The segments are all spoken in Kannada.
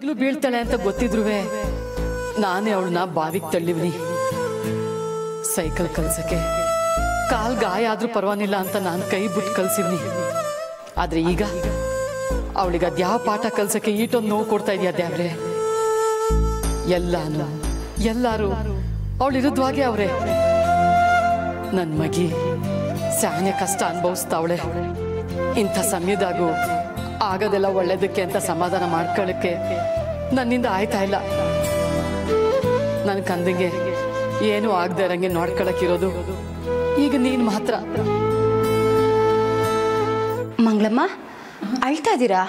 ಬೀಳ್ತಾಳೆ ಅಂತ ಗೊತ್ತಿದ್ರುವೆ ನಾನೇ ಅವಳನ್ನ ಬಾವಿಗೆ ತಳ್ಳಿವ್ನಿ. ಸೈಕಲ್ ಕಲ್ಸಕ್ಕೆ ಕಾಲ್ ಗಾಯ ಆದ್ರೂ ಪರವಾಗಿಲ್ಲ ಅಂತ ನಾನು ಕೈ ಬಿಟ್ಟು ಕಲ್ಸಿವ್ನಿ. ಆದ್ರೆ ಈಗ ಅವಳಿಗೆ ಅದ್ಯಾವ ಪಾಠ ಕಲ್ಸಕ್ಕೆ ಈಟೊಂದು ನೋವು ಕೊಡ್ತಾ ಇದೆಯಾ ದೇವ್ರೆ? ಎಲ್ಲಾರು ಅವಳು ವಿರುದ್ಧವಾಗಿ ಅವ್ರೆ. ನನ್ ಮಗಿ ಸ್ಯಾನೆ ಕಷ್ಟ ಅನುಭವಿಸ್ತಾವಳೆ. ಇಂಥ ಸಮಯದಾಗೂ ಆಗೋದೆಲ್ಲ ಒಳ್ಳೇದಕ್ಕೆ ಅಂತ ಸಮಾಧಾನ ಮಾಡ್ಕೊಳ್ಳಕ್ಕೆ ನನ್ನಿಂದ ಆಯ್ತಾ ಇಲ್ಲ. ನನ್ ಕಂದಂಗೆ ಏನು ಆಗದೆ ಇರಂಗೆ ನೋಡ್ಕೊಳಕ್ಕಿರೋದು ಈಗ ನೀನ್ ಮಾತ್ರ. ಮಂಗಳಮ್ಮ, ಅಳ್ತಾ ಇದ್ದೀರಾ?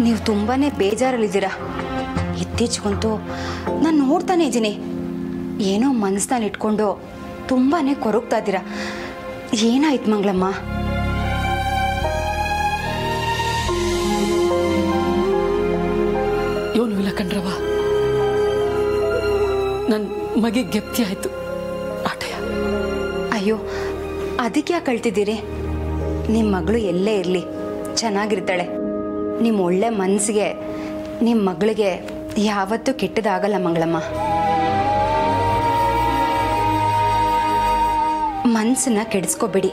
ನೀವು ತುಂಬಾನೇ ಬೇಜಾರಲ್ಲಿದ್ದೀರಾ. ಇತ್ತೀಚೆಗಂತೂ ನಾನು ನೋಡ್ತಾನೆ ಇದ್ದೀನಿ, ಏನೋ ಮನಸ್ಸಿನಲ್ಲಿ ಇಟ್ಕೊಂಡು ತುಂಬಾನೇ ಕೊರಗ್ತಾ ಇದ್ದೀರಾ. ಏನಾಯ್ತು ಮಂಗಳಮ್ಮ? ಇವನು ಇಲ್ಲ ಕಣ್ರವ, ನನ್ ಮಗೆ ಗೆಪ್ತಿ ಆಯ್ತು ಆಟಯ. ಅಯ್ಯೋ, ಅದಕ್ಕೆ ಯಾಕೆ ಕಳ್ತಿದ್ದೀರಿ? ನಿಮ್ಮ ಮಗಳು ಎಲ್ಲೇ ಇರಲಿ ಚೆನ್ನಾಗಿರ್ತಾಳೆ. ನಿಮ್ಮ ಒಳ್ಳೆ ಮನಸ್ಸಿಗೆ ನಿಮ್ಮ ಮಗಳಿಗೆ ಯಾವತ್ತೂ ಕೆಟ್ಟದಾಗಲ್ಲ ಮಂಗಳಮ್ಮ. ಮನಸ್ಸನ್ನ ಕೆಡಿಸ್ಕೋಬೇಡಿ.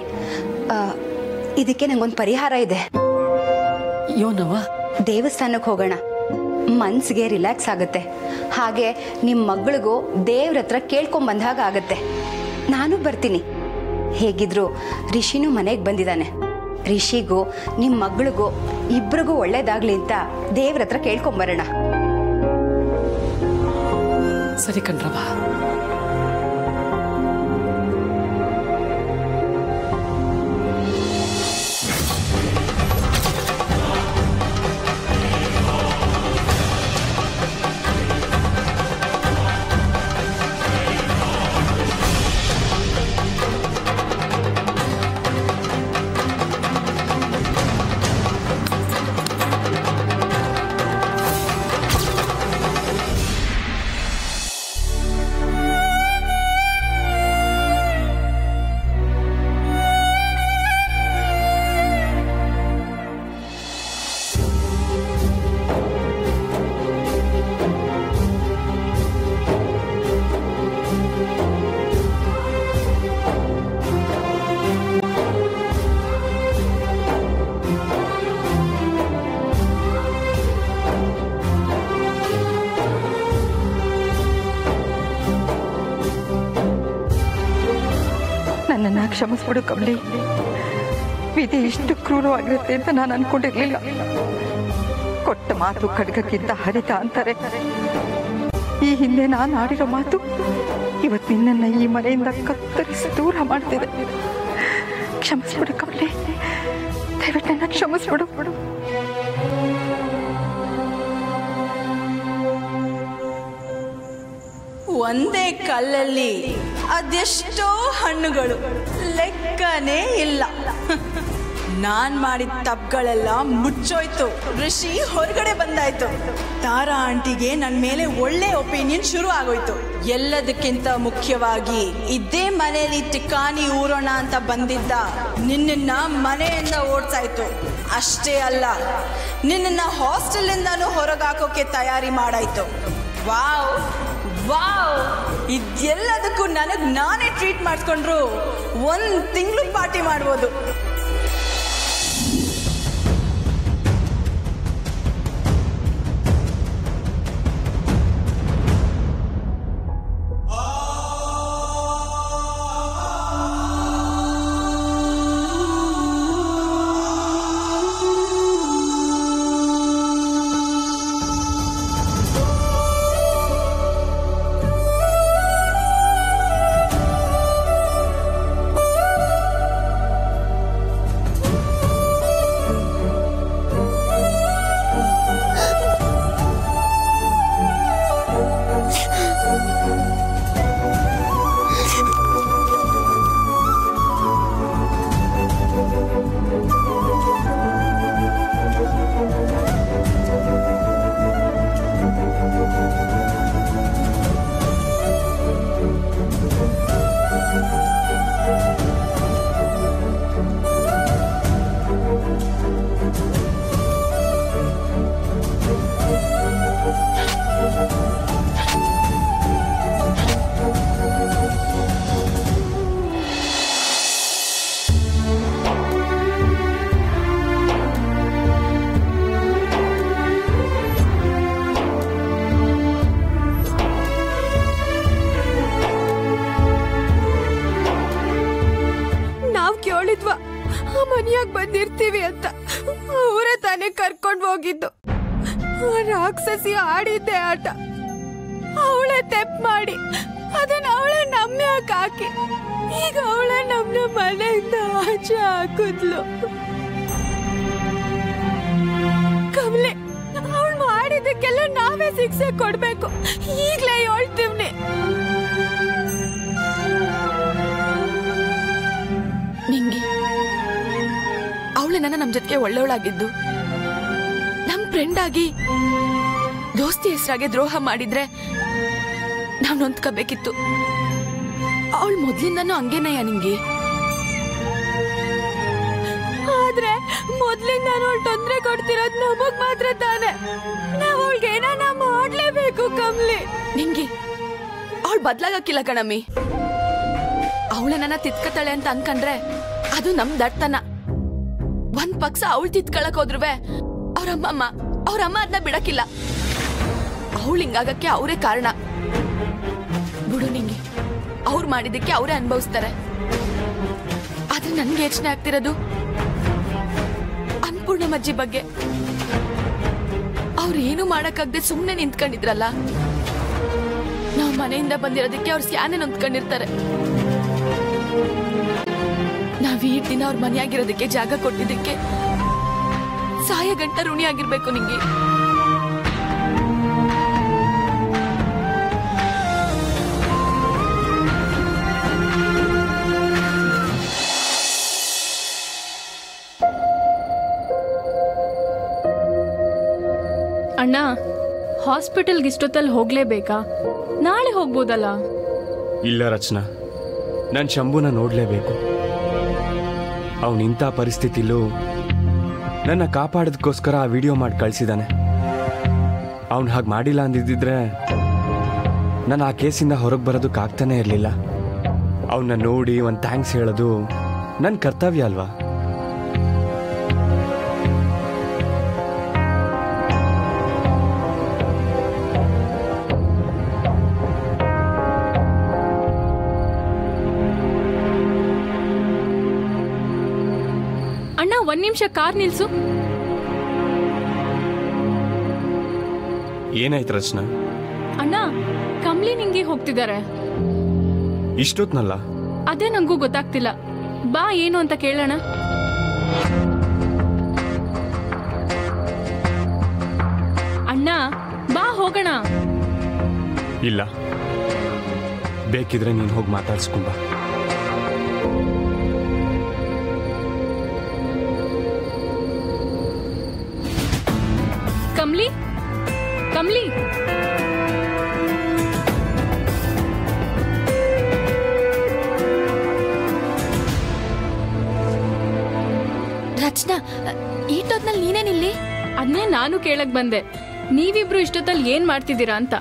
ಇದಕ್ಕೆ ನಂಗೊಂದು ಪರಿಹಾರ ಇದೆ. ಯೋನವ, ದೇವಸ್ಥಾನಕ್ಕೆ ಹೋಗೋಣ, ಮನಸ್ಸಿಗೆ ರಿಲ್ಯಾಕ್ಸ್ ಆಗುತ್ತೆ. ಹಾಗೆ ನಿಮ್ಮ ಮಗಳಿಗೂ ದೇವ್ರ ಹತ್ರ ಕೇಳ್ಕೊಂಬಂದ ಹಾಗೆ ಆಗುತ್ತೆ. ನಾನು ಬರ್ತೀನಿ. ಹೇಗಿದ್ರು ರಿಷಿನೂ ಮನೆಗೆ ಬಂದಿದ್ದಾನೆ. ರಿಷಿಗೂ ನಿಮ್ಮ ಮಗಳಿಗೂ ಇಬ್ರಿಗೂ ಒಳ್ಳೇದಾಗ್ಲಿ ಅಂತ ದೇವ್ರ ಹತ್ರ ಕೇಳ್ಕೊಂಬರೋಣ. ಸರಿ ಕಣ್ರವ. ನನ್ನನ್ನು ಕ್ಷಮಿಸ್ಬಿಡು ಕಮಲಿ. ವಿಧಿ ಇಷ್ಟು ಕ್ರೂರವಾಗಿರುತ್ತೆ ಅಂತ ನಾನು ಅನ್ಕೊಂಡಿರ್ಲಿಲ್ಲ. ಕೊಟ್ಟ ಮಾತು ಖಡ್ಗಕ್ಕಿಂತ ಹರಿತ ಅಂತಾರೆ. ಈ ಹಿಂದೆ ನಾನು ಆಡಿರೋ ಮಾತು ಇವತ್ತು ನಿನ್ನನ್ನು ಈ ಮನೆಯಿಂದ ಕತ್ತರಿಸಿ ದೂರ ಮಾಡ್ತಿದೆ. ಕ್ಷಮಿಸ್ಬಿಡು ಕಮಲಿ, ದಯವಿಟ್ಟು ನನ್ನ ಕ್ಷಮಿಸ್ಬಿಡು. ಒಂದೇ ಕಲ್ಲಲ್ಲಿ ಅದೆಷ್ಟೋ ಹಣ್ಣುಗಳು, ಲೆಕ್ಕನೇ ಇಲ್ಲ. ನಾನ್ ಮಾಡಿದ ತಪ್ಪುಗಳೆಲ್ಲ ಮುಚ್ಚೋಯ್ತು. ಋಷಿ ಹೊರಗಡೆ ಬಂದಾಯ್ತು. ತಾರಾ ಆಂಟಿಗೆ ನನ್ನ ಮೇಲೆ ಒಳ್ಳೆ ಒಪಿನಿಯನ್ ಶುರು ಆಗೋಯ್ತು. ಎಲ್ಲದಕ್ಕಿಂತ ಮುಖ್ಯವಾಗಿ ಇದೇ ಮನೆಯಲ್ಲಿ ಟಿಕಾಣಿ ಊರೋಣ ಅಂತ ಬಂದಿದ್ದ ನಿನ್ನ ಮನೆಯಿಂದ ಓಡ್ಸಾಯ್ತು. ಅಷ್ಟೇ ಅಲ್ಲ, ನಿನ್ನ ಹಾಸ್ಟೆಲಿಂದಾನು ಹೊರಗಾಕೋಕೆ ತಯಾರಿ ಮಾಡಾಯ್ತು. ವಾವ್ ವಾವ್, ಇದೆಲ್ಲದಕ್ಕೂ ನನಗೆ ನಾನೇ ಟ್ರೀಟ್ ಮಾಡಿಸ್ಕೊಂಡ್ರು 1 ತಿಂಗಳು ಪಾರ್ಟಿ ಮಾಡ್ಬೋದು. ತಾನೇ ಕರ್ಕೊಂಡು ಹೋಗಿದ್ದು. ರಾಕ್ಷಸಿ ಆಡಿದ್ದೆ ಆಟ ಅವಳೇ ತೆಪ್ ಮಾಡಿ ಅದನ್ನ ಅವಳೇ ನಮ್ಯಾಕ್ ಹಾಕಿ ಈಗ ಅವಳೇ ನಮ್ನ ಮನೆಯಿಂದ ಆಚೆ ಹಾಕಿದ್ಲು. ಕಮಲೆ, ಅವಳು ಮಾಡಿದಕ್ಕೆಲ್ಲ ನಾವೇ ಶಿಕ್ಷೆ ಕೊಡ್ಬೇಕು. ಈಗ್ಲೇ ಹೇಳ್ತೀವ್ನಿ. ನಿಂಗೆ ಅವಳೆ ನಮ್ ಜೊತೆಗೆ ಒಳ್ಳೆಯವಳಾಗಿದ್ದು ನಮ್ ಫ್ರೆಂಡ್ ಆಗಿ ದೋಸ್ತಿ ಹೆಸರಾಗೆ ದ್ರೋಹ ಮಾಡಿದ್ರೆ ನಾವ್ ನೊಂದ್ಕೋಬೇಕಿತ್ತು. ಅವಳು ಮೊದ್ಲಿಂದನೂ ಹಂಗೇನಯ್ಯ ನಿಂಗೆ. ಆದ್ರೆ ಮೊದ್ಲಿಂದ ಅವಳು ತೊಂದ್ರೆ ಕೊಡ್ತಿರೋದ್ ನಮಗ್ ಮಾತ್ರ ತಾನೆ. ನಾವ್ ಅವಳಿಗೆ ಏನಾನ ಮಾಡ್ಲೇಬೇಕು ಕಮ್ಲಿ. ನಿಂಗೆ ಅವಳು ಬದ್ಲಾಗಕ್ಕಿಲ್ಲ ಕಣಮ್ಮಿ. ಅವಳೆ ನನ್ನ ತಿತ್ಕತಾಳೆ ಅಂತ ಅನ್ಕಂಡ್ರೆ ಅದು ನಮ್ ದಡ್ತನ. ಒಂದ್ ಪಕ್ಷ ಅವಳು ತಿತ್ಕೊಳಕ್ ಹೋದ್ರುವೆ ಅವ್ರಮ್ಮ ಅದನ್ನ ಬಿಡಕ್ಕಿಲ್ಲ. ಅವಳು ಹಿಂಗಾಗಕ್ಕೆ ಅವರೇ ಕಾರಣ. ಬಿಡು ನಿಂಗೆ, ಅವ್ರು ಮಾಡಿದಕ್ಕೆ ಅವರೇ ಅನುಭವಿಸ್ತಾರೆ. ಆದ್ರೆ ನನ್ಗೆ ಯೋಚನೆ ಆಗ್ತಿರೋದು ಅನ್ನಪೂರ್ಣಮ್ಮಜ್ಜಿ ಬಗ್ಗೆ. ಅವ್ರು ಏನು ಮಾಡಕ್ಕಾಗದೆ ಸುಮ್ನೆ ನಿಂತ್ಕೊಂಡಿದ್ರಲ್ಲ. ನಾವ್ ಮನೆಯಿಂದ ಬಂದಿರೋದಕ್ಕೆ ಅವ್ರು ಸ್ಯಾನೆ ನೊಂದ್ಕೊಂಡಿರ್ತಾರೆ. ನಾವ್ ಈ ದಿನ ಅವ್ರ ಮನೆಯಾಗಿರೋದಕ್ಕೆ ಜಾಗ ಕೊಟ್ಟಿದ್ದಕ್ಕೆ ಸಾಯ ಗಂಟ ಋಣಿ ಆಗಿರ್ಬೇಕು ನಿಂಗೆ. ಅಣ್ಣ, ಹಾಸ್ಪಿಟಲ್ಗೆ ಇಷ್ಟೊತ್ತಲ್ಲಿ ಹೋಗ್ಲೇಬೇಕಾ? ನಾಳೆ ಹೋಗ್ಬೋದಲ್ಲ? ಇಲ್ಲ ರಚನಾ, ನಾನು ಶಂಭುನ ನೋಡ್ಲೇಬೇಕು. ಅವನಿಂಥ ಪರಿಸ್ಥಿತಿಲೂ ನನ್ನ ಕಾಪಾಡೋದಕ್ಕೋಸ್ಕರ ಆ ವಿಡಿಯೋ ಮಾಡಿ ಕಳಿಸಿದ್ದಾನೆ. ಅವನು ಹಾಗೆ ಮಾಡಿಲ್ಲ ಅಂದಿದ್ದಿದ್ರೆ ನಾನು ಆ ಕೇಸಿಂದ ಹೊರಗೆ ಬರೋದಕ್ಕಾಗ್ತಾನೆ ಇರಲಿಲ್ಲ. ಅವನ್ನ ನೋಡಿ ಒಂದು ಥ್ಯಾಂಕ್ಸ್ ಹೇಳೋದು ನನ್ನ ಕರ್ತವ್ಯ ಅಲ್ವಾ? ಅಣ್ಣ, 1 ನಿಮಿಷ ಕಾರ್ ನಿಲ್ಸು. ಏನಾಯ್ತು ರಚನಾ? ಅಣ್ಣ, ಕಮ್ಲಿ ನಿಂಗೆ ಹೋಗ್ತಿದ್ದಾರೆ. ಇಷ್ಟೊತ್ನಲ್ಲ? ಅದೇ ನಂಗೂ ಗೊತ್ತಾಗ್ತಿಲ್ಲ. ಬಾ, ಏನು ಅಂತ ಕೇಳೋಣ. ಅಣ್ಣ ಬಾ, ಹೋಗೋಣ. ಇಲ್ಲ, ಬೇಕಿದ್ರೆ ನೀನು ಹೋಗಿ ಮಾತಾಡ್ಸ್ಕೊಂಬ. ಕಮ್ಲಿ, ಕಮ್ಲಿ, ರಚನಾ, ಈಟೊತ್ನಲ್ಲಿ ನೀನೇನಿಲ್ಲಿ? ಅದನ್ನೇ ನಾನು ಕೇಳಕ್ ಬಂದೆ. ನೀವಿಬ್ರು ಇಷ್ಟೊತ್ತಲ್ಲಿ ಏನ್ ಮಾಡ್ತಿದ್ದೀರಾ ಅಂತ.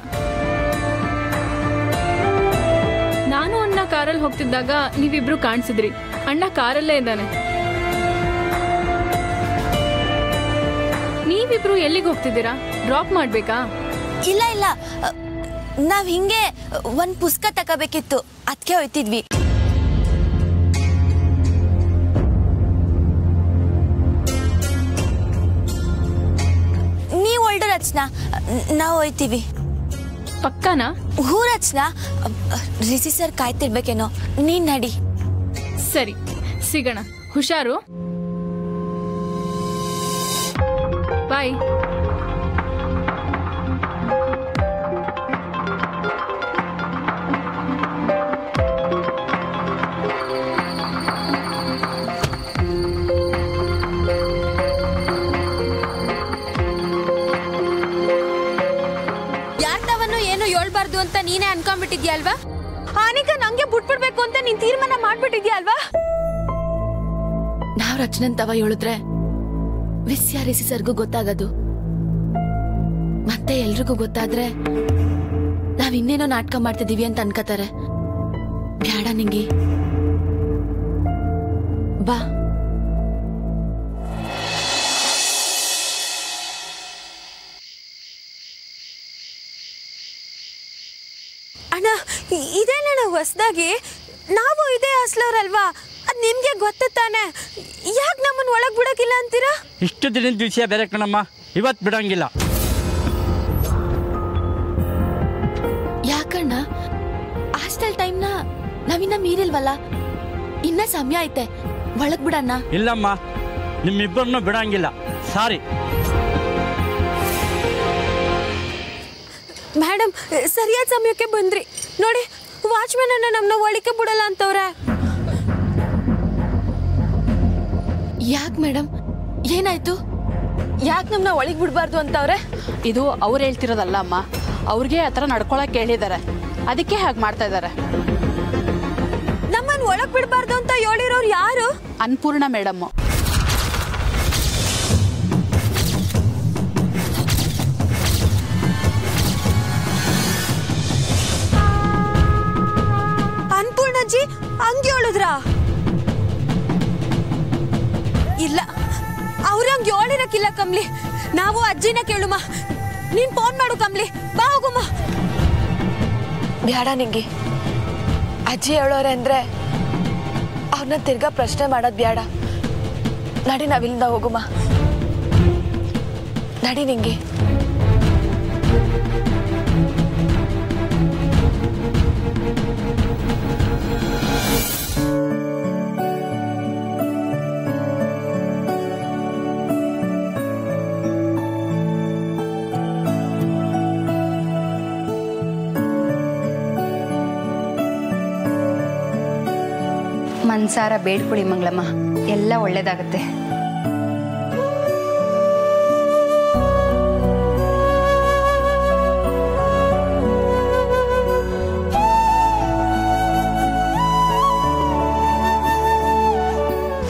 ನಾನು ಅಣ್ಣ ಕಾರಲ್ಲಿ ಹೋಗ್ತಿದ್ದಾಗ ನೀವಿಬ್ರು ಕಾಣಿಸಿದ್ರಿ. ಅಣ್ಣ ಕಾರಲ್ಲೇ ಇದ್ದಾನೆ. ನೀವಿಬ್ರು ಎಲ್ಲಿಗೆ ಹೋಗ್ತಿದ್ದೀರಾ? ಡ್ರಾಪ್ ಮಾಡ್ಬೇಕಾ? ಇಲ್ಲ ಇಲ್ಲ, ನಾವ್ ಹಿಂಗೆ ಒಂದ್ ಪುಸ್ತಕ ತಗೋಬೇಕಿತ್ತು, ಅದಕ್ಕೆ ಹೋಯ್ತಿದ್ವಿ. ನೀವ್ ಒಳ್ಳೆ ರಚನಾ, ನಾವು ಹೋಯ್ತೀವಿ. ಪಕ್ಕನಾ? ಹೂ ರಚನಾ, ರಿಷಿ ಸರ್ ಕಾಯ್ತಿರ್ಬೇಕೇನೋ, ನೀನ್ ನಡಿ. ಸರಿ, ಸಿಗೋಣ. ಹುಷಾರು. ಬಾಯ್. ಯಾರ್ದವನು ಏನು ಹೇಳ್ಬಾರ್ದು ಅಂತ ನೀನೇ ಅನ್ಕೊಂಡ್ಬಿಟ್ಟಿದ್ಯಾ ಅಲ್ವಾ? ಆನೀಗ ನಂಗೆ ಬಿಟ್ಬಿಡ್ಬೇಕು ಅಂತ ನೀನ್ ತೀರ್ಮಾನ ಮಾಡ್ಬಿಟ್ಟಿದ್ಯಾ ಅಲ್ವಾ? ನಾವ್ ರಚನಂತವ ಹೇಳಿದ್ರೆ ವಿಷಯ ರಿಷಿ ಸರ್ಗೂ ಗೊತ್ತಾಗದು. ಮತ್ತೆ ಎಲ್ರಿಗೂ ಗೊತ್ತಾದ್ರೆ ನಾವ್ ಇನ್ನೇನೋ ನಾಟಕ ಮಾಡ್ತಿದೀವಿ ಅಂತ ಅನ್ಕೋತಾರೆ. ಬೇಡ ನಿಂಗೆ, ಬಾ. ಅಣ್ಣ, ಇದೇನಣ್ಣ ಹೊಸದಾಗಿ? ನಾವು ಇದೇ ಹಾಸ್ಲವ್ರಲ್ವಾ? ಅದ್ ನಿಮ್ಗೆ ಗೊತ್ತು ತಾನೆ, ಯಾಕೆ ನಮ್ಮನ್ನ ಒಳಗ್ ಬಿಡಕ್ಕಿಲ್ಲ ಅಂತೀರಾ? ಇಷ್ಟು ದಿನದ ವಿಷಯ ಬೇರೆ ಕಣಮ್ಮ, ಇವತ್ತು ಬಿಡಂಗಿಲ್ಲ. ಯಾಕಣ್ಣ ಹಾಸ್ಟೆಲ್ ಟೈಮ್ನ ನಾವಿನ್ನ ಮೀರಿಲ್ವಲ್ಲ, ಇನ್ನ ಸಮಯ ಐತೆ, ಒಳಗ್ ಬಿಡಣ್ಣ. ಇಲ್ಲಮ್ಮ, ನಿಮ್ಮಿಬ್ಬರನ್ನು ಬಿಡಂಗಿಲ್ಲ. ಸಾರಿ ಮೇಡಮ್, ಸರಿಯಾದ ಸಮಯಕ್ಕೆ ಬಂದ್ರಿ ನೋಡಿ. ವಾಚ್ಮ್ಯಾನ್ ಅನ್ನ ನಮ್ಮನ್ನ ಒಳಕ್ಕೆ ಬಿಡಲ್ಲ ಅಂತವ್ರೆ. ಯಾಕೆ ಮೇಡಮ್, ಏನಾಯ್ತು? ಯಾಕೆ ನಮ್ಮನ್ನ ಒಳಗೆ ಬಿಡಬಾರ್ದು ಅಂತವ್ರೆ? ಇದು ಅವ್ರು ಹೇಳ್ತಿರೋದಲ್ಲ ಅಮ್ಮ, ಅವ್ರಿಗೆ ಆ ಥರ ನಡ್ಕೊಳಕ್ಕೆ ಹೇಳಿದ್ದಾರೆ, ಅದಕ್ಕೆ ಹಾಗೆ ಮಾಡ್ತಾ ಇದ್ದಾರೆ. ನಮ್ಮನ್ನ ಒಳಗ್ ಬಿಡಬಾರ್ದು ಅಂತ ಹೇಳಿರೋರು ಯಾರು? ಅನ್ನಪೂರ್ಣ ಮೇಡಮ್. ಅನ್ನಪೂರ್ಣಜ್ಜಿ ಹಂಗೆ ಹೇಳಿದ್ರಾ? ಇಲ್ಲ, ಅವ್ರ ಹಂಗೆ ಹೇಳಿರಕ್ಕಿಲ್ಲ ಕಮ್ಲಿ. ನಾವು ಅಜ್ಜಿನ ಕೇಳುಮ. ನೀನ್ ಫೋನ್ ಮಾಡು ಕಮ್ಲಿ, ಬಾ ಹೋಗುಮ್ಮ. ಬ್ಯಾಡ ನಿಂಗೆ, ಅಜ್ಜಿ ಹೇಳೋರೆ ಅಂದ್ರೆ ಅವ್ರನ್ನ ತಿರ್ಗಾ ಪ್ರಶ್ನೆ ಮಾಡೋದ್ ಬ್ಯಾಡ. ನಡಿ, ನಾವಿಲ್ಲಿಂದ ಹೋಗುಮ. ನಡಿ ನಿಂಗೆ. ಮನ್ಸಾರ ಬೇಡ್ಕೊಳ್ಳಿ ಮಂಗಳಮ್ಮ, ಎಲ್ಲ ಒಳ್ಳೇದಾಗತ್ತೆ.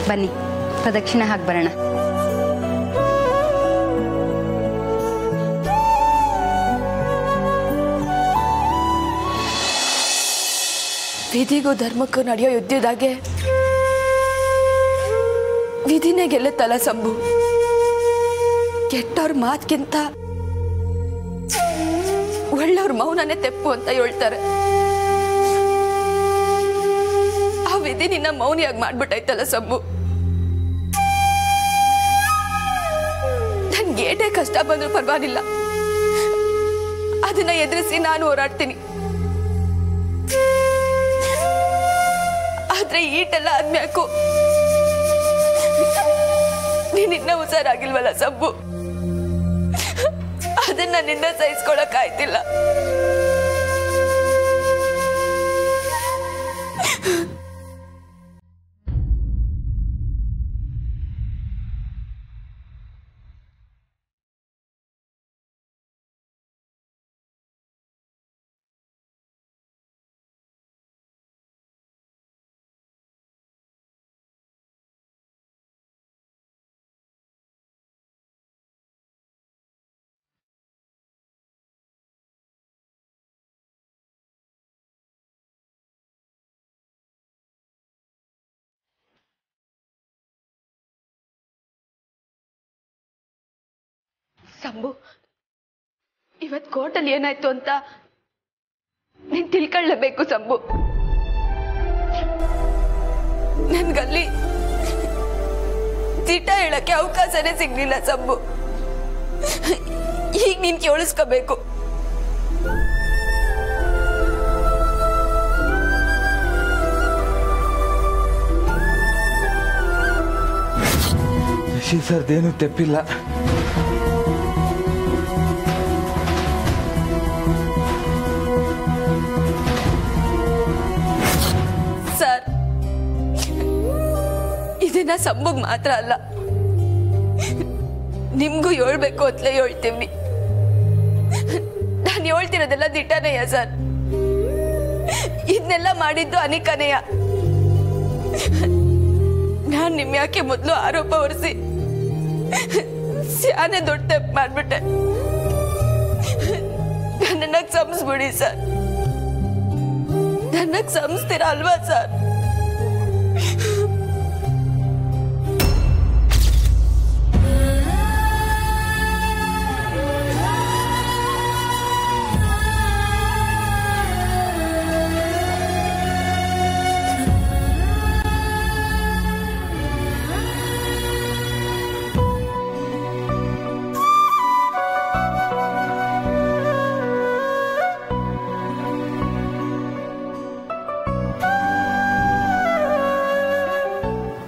ಬನ್ನಿ, ಪ್ರದಕ್ಷಿಣೆ ಹಾಕಿ ಬರೋಣ. ವಿಧಿಗೂ ಧರ್ಮಕ್ಕೂ ನಡೆಯೋ ಯುದ್ಧದಾಗೆ ವಿಧಿನೇ ಗೆಲ್ಲುತ್ತಲ್ಲ ಸಂಭು. ಕೆಟ್ಟವ್ರ ಮಾತ್ಗಿಂತ ಒಳ್ಳೆಯವ್ರ ಮೌನನೇ ತೆಪ್ಪು ಅಂತ ಹೇಳ್ತಾರೆ. ಆ ವಿಧಿ ನಿನ್ನ ಮೌನಿಯಾಗಿ ಮಾಡ್ಬಿಟ್ಟೈತಲ್ಲ ಸಂಭು. ನನ್ಗೇಟೇ ಕಷ್ಟ ಬಂದ್ರೂ ಪರವಾಗಿಲ್ಲ, ಅದನ್ನ ಎದುರಿಸಿ ನಾನು ಹೋರಾಡ್ತೀನಿ. ಆದ್ರೆ ಈಟೆಲ್ಲ ಆದ್ಮ್ಯಾಕು ನೀನಿನ್ನ ಹುಷಾರಾಗಿಲ್ವಲ್ಲ ಸಂಭು, ಅದನ್ನ ನಿನ್ನ ಸಹಿಸ್ಕೊಳಕ್ ಆಯ್ತಿಲ್ಲ. ಸಂಭು, ಇವತ್ ಕೋರ್ಟಲ್ಲಿ ಏನಾಯ್ತು ಅಂತ ನೀನ್ ತಿಳ್ಕೊಳ್ಳಬೇಕು ಸಂಭು. ನನ್ಗಲ್ಲಿ ದಿಟ ಹೇಳಕ್ಕೆ ಅವಕಾಶನೇ ಸಿಗ್ಲಿಲ್ಲ ಸಂಭು. ಈಗ ನೀನ್ ಕೇಳಿಸ್ಕೋಬೇಕು. ಸರ್ದೇನು ತೆಪ್ಪಿಲ್ಲ. ಸರ್, ಇದನ್ನ ಸಂಭುಗ್ ಮಾತ್ರ ಅಲ್ಲ, ನಿಮ್ಗೂ ಹೇಳ್ಬೇಕು ಅಂತಲೇ ಹೇಳ್ತೀವಿ. ನಾನು ಹೇಳ್ತಿರೋದೆಲ್ಲ ದಿಟ್ಟನೆಯ ಸರ್. ಇದನ್ನೆಲ್ಲ ಮಾಡಿದ್ದು ಅನಿಕನೆಯ. ನಾನ್ ನಿಮ್ ಯಾಕೆ ಮೊದಲು ಆರೋಪ ಹೊರಿಸಿ ಸ್ಯಾನೆ ದೊಡ್ಡ ತಪ್ಪು ಮಾಡ್ಬಿಟ್ಟೆ. ನನ್ನನ್ನ ಕ್ಷಮಿಸ್ಬಿಡಿ ಸರ್. ನನ್ನ ಕ್ಷಮಿಸ್ತೀರಾ ಅಲ್ವಾ ಸರ್?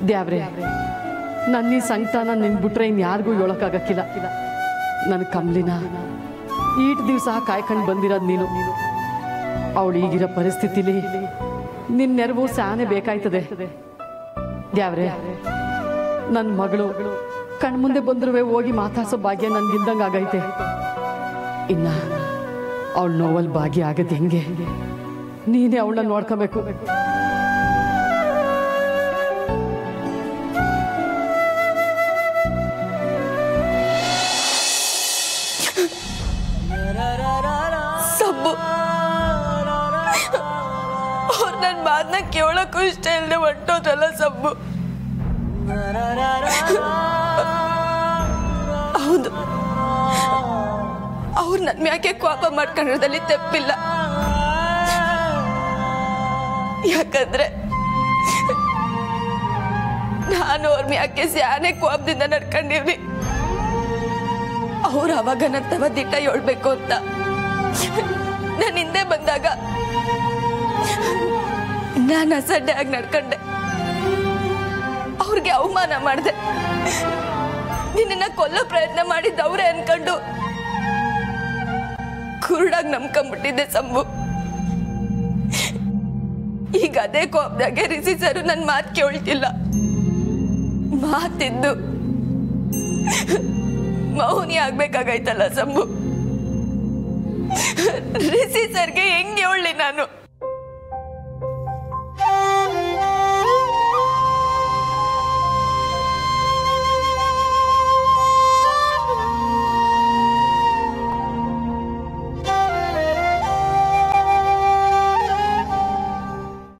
ದ್ಯಾವ್ರೆ ನನ್ನ ಈ ಸಂಕಟನ ನಿನ್ ಬಿಟ್ರೆ ಇನ್ಯಾರಿಗೂ ಹೇಳೋಕ್ಕಾಗಕ್ಕಿಲ್ಲ. ನನ್ನ ಕಮ್ಲಿನ ಈಟ್ ದಿವಸ ಕಾಯ್ಕೊಂಡು ಬಂದಿರೋದು ನೀನು. ಅವಳು ಈಗಿರೋ ಪರಿಸ್ಥಿತಿಲಿ ನಿನ್ನ ನೆರವು ಸ್ಯಾನೆ ಬೇಕಾಯ್ತದೆ ದ್ಯಾವ್ರೆ. ನನ್ನ ಮಗಳು ಕಣ್ಮುಂದೆ ಬಂದ್ರೂ ಹೋಗಿ ಮಾತಾಡ್ಸೋ ಭಾಗ್ಯ ನನ್ಗಿಂದಂಗೆ ಆಗೈತೆ. ಇನ್ನ ಅವಳು ನೋವಲ್ಲಿ ಭಾಗ್ಯ ಆಗದು ಹೆಂಗೆ? ನೀನೇ ಅವಳನ್ನ ನೋಡ್ಕೋಬೇಕು. ಸಬ್ಬು ಅವ್ರು ನನ್ನ ಮಾತನ್ನ ಕೇಳೋಕ್ಕೂ ಇಷ್ಟ ಇಲ್ಲದೆ ಹೊಂಟೋದ್ರಲ್ಲ ಸಬ್ಬು. ಹೌದು, ಅವ್ರು ನನ್ನ ಮ್ಯಾಕೆ ಕೋಪ ಮಾಡ್ಕೊಂಡಿರೋದಲ್ಲಿ ತಪ್ಪಿಲ್ಲ. ಯಾಕಂದ್ರೆ ನಾನು ಅವ್ರ ಮ್ಯಾಕೆ ಸ್ಯಾನೆ ಕೋಪದಿಂದ ನಡ್ಕೊಂಡಿವ್ರಿ. ಅವ್ರು ಅವಾಗ ನನ್ನ ದಿಟ್ಟ ಹೇಳ್ಬೇಕು ಅಂತ ನಾನು ಹಿಂದೆ ಬಂದಾಗ ನಾನು ಅಸಡ್ಡೆಯಾಗಿ ನಡ್ಕೊಂಡೆ, ಅವ್ರಿಗೆ ಅವಮಾನ ಮಾಡಿದೆ. ನಿನ್ನ ಕೊಲ್ಲೋ ಪ್ರಯತ್ನ ಮಾಡಿದ್ದ ಅವ್ರೆ ಅನ್ಕೊಂಡು ಕುರುಡಾಗಿ ನಂಬ್ಕೊಂಡ್ಬಿಟ್ಟಿದ್ದೆ ಸಂಭು. ಈಗ ಅದೇ ಕೋಪದಾಗೆ ರಿಷಿ ಸರ್ ನನ್ನ ಮಾತು ಕೇಳ್ತಿಲ್ಲ. ಮಾತಿದ್ದು ಮೌನಿ ಆಗ್ಬೇಕಾಗೈತಲ್ಲ ಸಂಭು. ರಿಷಿ ಸರ್ಗೆ ಹೆಂಗೆ ಹೇಳಿ ನಾನು?